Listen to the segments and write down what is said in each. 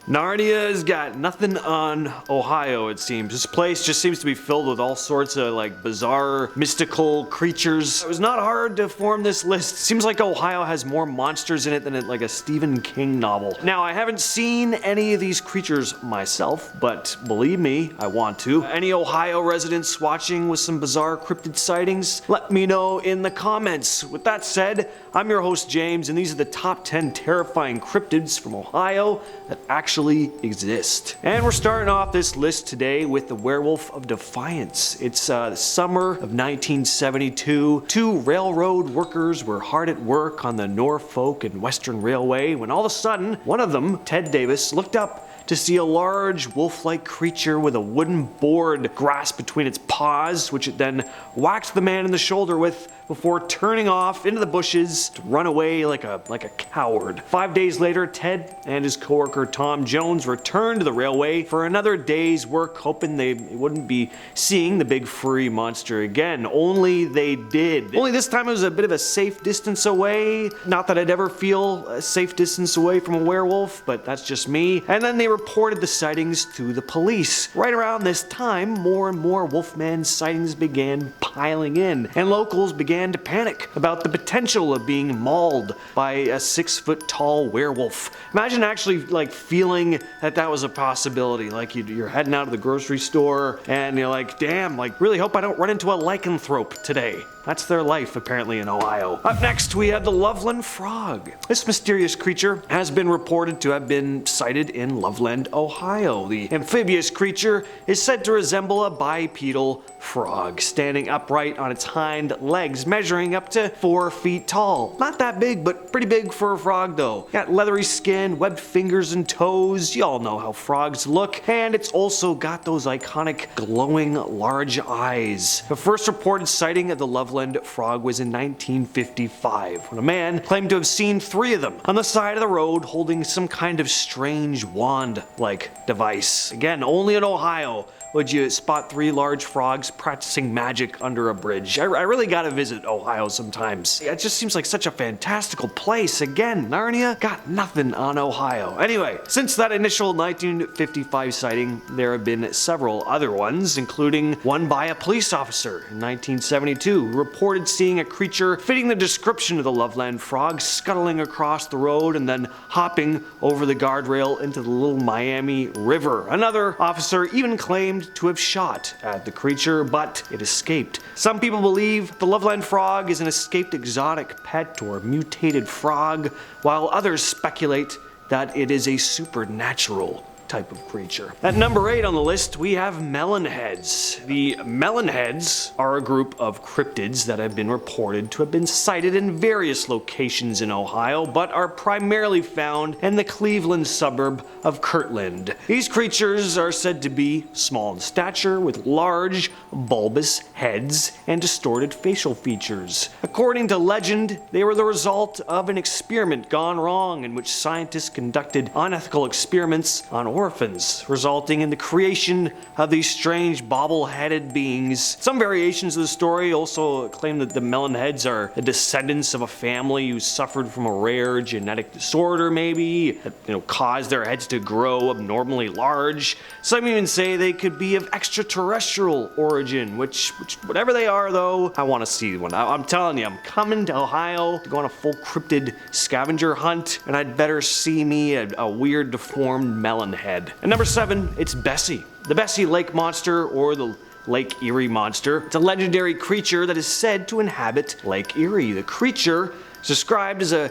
Narnia has got nothing on Ohio, it seems. This place just seems to be filled with all sorts of like bizarre, mystical creatures. It was not hard to form this list. Seems like Ohio has more monsters in it than like a Stephen King novel. Now, I haven't seen any of these creatures myself, but believe me, I want to. Any Ohio residents watching with some bizarre cryptid sightings? Let me know in the comments. With that said, I'm your host James, and these are the top 10 terrifying cryptids from Ohio that actually exist. And we're starting off this list today with the Werewolf of Defiance. It's the summer of 1972. Two railroad workers were hard at work on the Norfolk and Western Railway when all of a sudden, one of them, Ted Davis, looked up to see a large wolf-like creature with a wooden board grasped between its paws, which it then whacked the man in the shoulder with before turning off into the bushes to run away like a coward. 5 days later, Ted and his coworker Tom Jones returned to the railway for another day's work, hoping they wouldn't be seeing the big furry monster again. Only they did. Only this time it was a bit of a safe distance away. Not that I'd ever feel a safe distance away from a werewolf, but that's just me. And then they reported the sightings to the police. Right around this time, more and more Wolfman sightings began piling in, and locals began to panic about the potential of being mauled by a 6-foot tall werewolf. Imagine actually like feeling that was a possibility. Like you're heading out of the grocery store and you're like, damn, like really hope I don't run into a lycanthrope today. That's their life, apparently, in Ohio. Up next, we have the Loveland Frog. This mysterious creature has been reported to have been sighted in Loveland, Ohio. The amphibious creature is said to resemble a bipedal frog, standing upright on its hind legs, measuring up to 4 feet tall. Not that big, but pretty big for a frog, though. Got leathery skin, webbed fingers and toes. You all know how frogs look. And it's also got those iconic glowing large eyes. The first reported sighting of the Loveland Frog was in 1955, when a man claimed to have seen 3 of them on the side of the road holding some kind of strange wand-like device. Again, only in Ohio would you spot 3 large frogs practicing magic under a bridge. I really gotta visit Ohio sometimes. It just seems like such a fantastical place. Again, Narnia got nothing on Ohio. Anyway, since that initial 1955 sighting, there have been several other ones, including one by a police officer in 1972 who reported seeing a creature fitting the description of the Loveland Frog scuttling across the road and then hopping over the guardrail into the Little Miami River. Another officer even claimed to have shot at the creature, but it escaped. Some people believe the Loveland Frog is an escaped exotic pet or mutated frog, while others speculate that it is a supernatural type of creature. At number 8 on the list, we have Melon Heads. The Melon Heads are a group of cryptids that have been reported to have been sighted in various locations in Ohio, but are primarily found in the Cleveland suburb of Kirtland. These creatures are said to be small in stature, with large, bulbous heads and distorted facial features. According to legend, they were the result of an experiment gone wrong in which scientists conducted unethical experiments on orphans, resulting in the creation of these strange bobble-headed beings. Some variations of the story also claim that the Melon Heads are the descendants of a family who suffered from a rare genetic disorder, maybe, that caused their heads to grow abnormally large. Some even say they could be of extraterrestrial origin, which whatever they are, though, I want to see one. I'm telling you, I'm coming to Ohio to go on a full cryptid scavenger hunt, and I'd better see me a weird deformed melon head. At number 7, it's Bessie. The Bessie Lake Monster, or the Lake Erie Monster. It's a legendary creature that is said to inhabit Lake Erie. The creature is described as a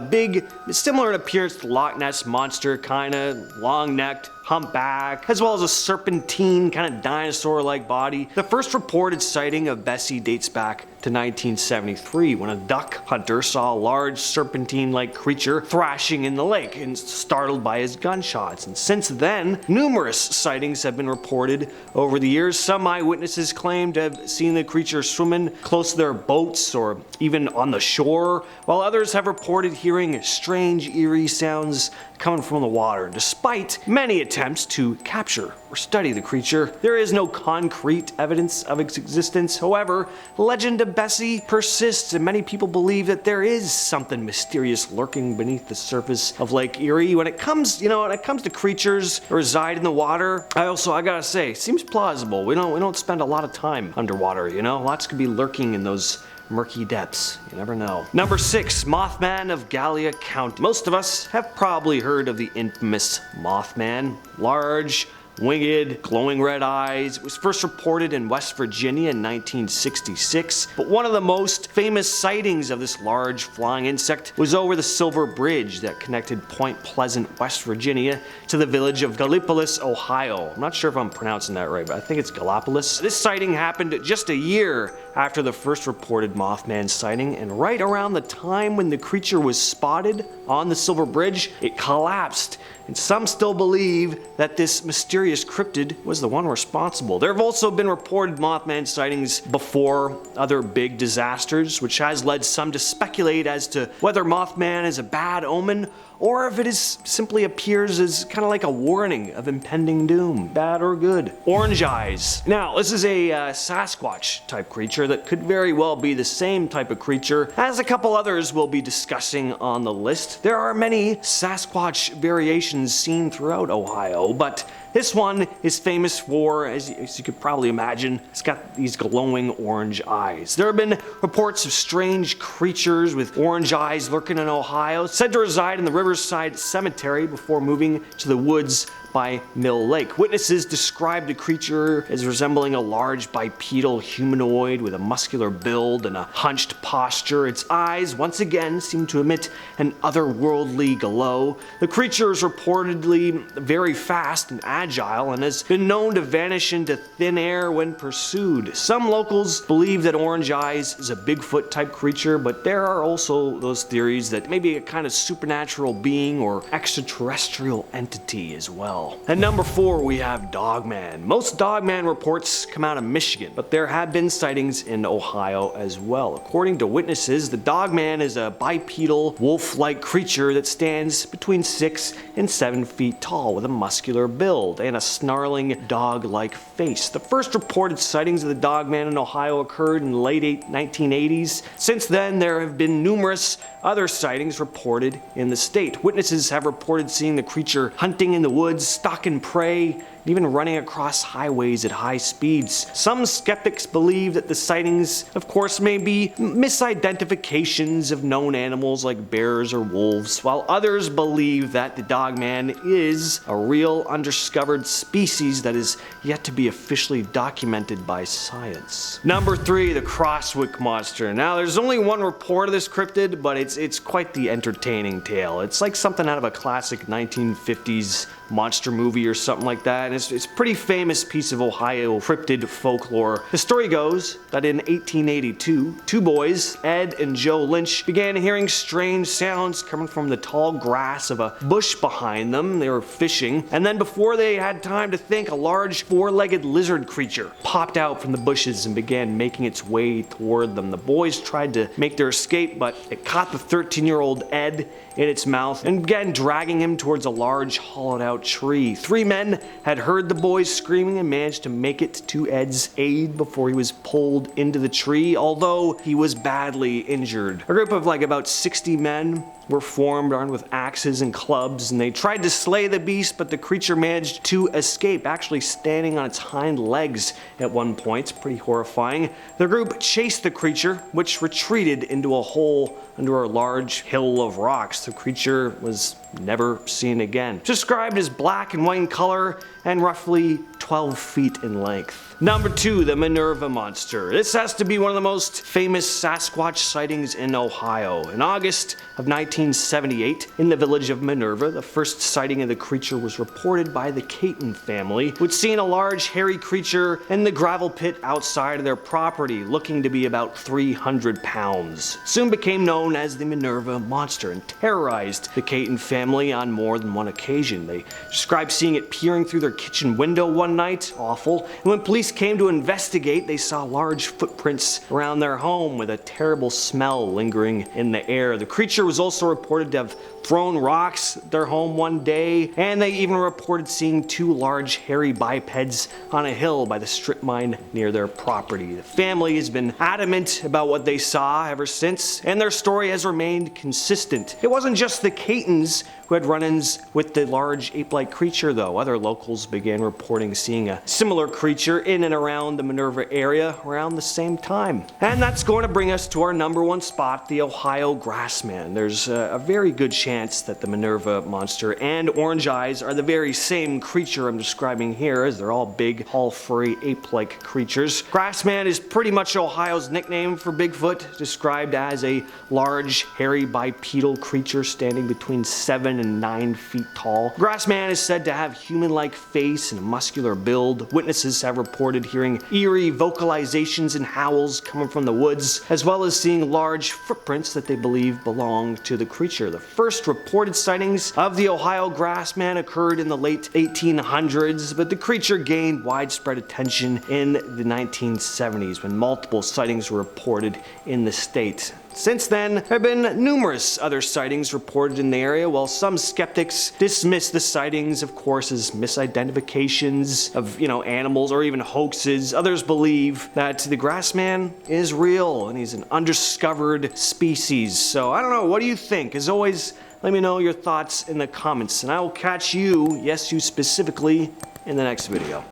big, similar in appearance to Loch Ness Monster, kinda long-necked, humpback, as well as a serpentine, kind of dinosaur-like body. The first reported sighting of Bessie dates back to 1973, when a duck hunter saw a large serpentine-like creature thrashing in the lake and startled by his gunshots. And since then, numerous sightings have been reported over the years. Some eyewitnesses claim to have seen the creature swimming close to their boats or even on the shore, while others have reported hearing strange, eerie sounds coming from the water. Despite many attempts to capture or study the creature, there is no concrete evidence of its existence. However, the legend of Bessie persists, and many people believe that there is something mysterious lurking beneath the surface of Lake Erie. When it comes to creatures that reside in the water, I gotta say, seems plausible. We don't spend a lot of time underwater, Lots could be lurking in those murky depths. You never know. Number 6, Mothman of Gallia County. Most of us have probably heard of the infamous Mothman. Large, winged, glowing red eyes. It was first reported in West Virginia in 1966, but one of the most famous sightings of this large flying insect was over the Silver Bridge that connected Point Pleasant, West Virginia to the village of Gallipolis, Ohio. I'm not sure if I'm pronouncing that right, but I think it's Gallipolis. This sighting happened just a year after the first reported Mothman sighting, and right around the time when the creature was spotted on the Silver Bridge, it collapsed. And some still believe that this mysterious cryptid was the one responsible. There have also been reported Mothman sightings before other big disasters, which has led some to speculate as to whether Mothman is a bad omen or if it simply appears as kind of like a warning of impending doom, bad or good. Orange eyes. Now, this is a Sasquatch type creature that could very well be the same type of creature as a couple others we'll be discussing on the list. There are many Sasquatch variations seen throughout Ohio, but this one is famous for, as you could probably imagine, it's got these glowing orange eyes. There have been reports of strange creatures with orange eyes lurking in Ohio, said to reside in the Riverside Cemetery before moving to the woods by Mill Lake. Witnesses described the creature as resembling a large bipedal humanoid with a muscular build and a hunched posture. Its eyes, once again, seem to emit an otherworldly glow. The creature is reportedly very fast and agile and has been known to vanish into thin air when pursued. Some locals believe that Orange Eyes is a Bigfoot type creature, but there are also those theories that maybe a kind of supernatural being or extraterrestrial entity as well. At number 4, we have Dogman. Most Dogman reports come out of Michigan, but there have been sightings in Ohio as well. According to witnesses, the Dogman is a bipedal, wolf-like creature that stands between 6 and 7 feet tall with a muscular build and a snarling dog-like face. The first reported sightings of the Dogman in Ohio occurred in the late 1980s. Since then, there have been numerous other sightings reported in the state. Witnesses have reported seeing the creature hunting in the woods, stalking prey, and even running across highways at high speeds. Some skeptics believe that the sightings, of course, may be misidentifications of known animals like bears or wolves, while others believe that the Dogman is a real undiscovered species that is yet to be officially documented by science. Number 3, the Crosswick Monster. Now, there's only one report of this cryptid, but it's quite the entertaining tale. It's like something out of a classic 1950s monster movie or something like that. And it's a pretty famous piece of Ohio cryptid folklore. The story goes that in 1882, two boys, Ed and Joe Lynch, began hearing strange sounds coming from the tall grass of a bush behind them. They were fishing, and then before they had time to think, a large four-legged lizard creature popped out from the bushes and began making its way toward them. The boys tried to make their escape, but it caught the 13-year-old Ed in its mouth and began dragging him towards a large hollowed-out tree. 3 men had heard the boys screaming and managed to make it to Ed's aid before he was pulled into the tree, although he was badly injured. A group of about 60 men were formed, armed with axes and clubs, and they tried to slay the beast, but the creature managed to escape, actually standing on its hind legs at one point. It's pretty horrifying. The group chased the creature, which retreated into a hole under a large hill of rocks. The creature was never seen again. Described as black and white in color and roughly 12 feet in length. Number 2, the Minerva Monster. This has to be one of the most famous Sasquatch sightings in Ohio. In August of 1978, in the village of Minerva, the first sighting of the creature was reported by the Caton family, who'd seen a large hairy creature in the gravel pit outside of their property, looking to be about 300 pounds. It soon became known as the Minerva Monster and terrorized the Caton family on more than one occasion. They described seeing it peering through their kitchen window one one night. Awful. And when police came to investigate, they saw large footprints around their home with a terrible smell lingering in the air. The creature was also reported to have thrown rocks at their home one day, and they even reported seeing 2 large hairy bipeds on a hill by the strip mine near their property. The family has been adamant about what they saw ever since, and their story has remained consistent. It wasn't just the Catons who had run-ins with the large ape-like creature though. Other locals began reporting seeing a similar creature in and around the Minerva area around the same time. And that's going to bring us to our #1 spot, the Ohio Grassman. There's a very good chance that the Minerva Monster and Orange Eyes are the very same creature I'm describing here, as they're all big, all furry, ape-like creatures. Grassman is pretty much Ohio's nickname for Bigfoot, described as a large, hairy, bipedal creature standing between 7 and 9 feet tall. Grassman is said to have human-like face and a muscular build. Witnesses have reported hearing eerie vocalizations and howls coming from the woods, as well as seeing large footprints that they believe belong to the creature. The first reported sightings of the Ohio Grassman occurred in the late 1800s, but the creature gained widespread attention in the 1970s when multiple sightings were reported in the state. Since then, there have been numerous other sightings reported in the area, while some skeptics dismiss the sightings, of course, as misidentifications of, animals or even hoaxes. Others believe that the Grassman is real and he's an undiscovered species. So I don't know, what do you think? As always, let me know your thoughts in the comments, and I will catch you, yes you specifically, in the next video.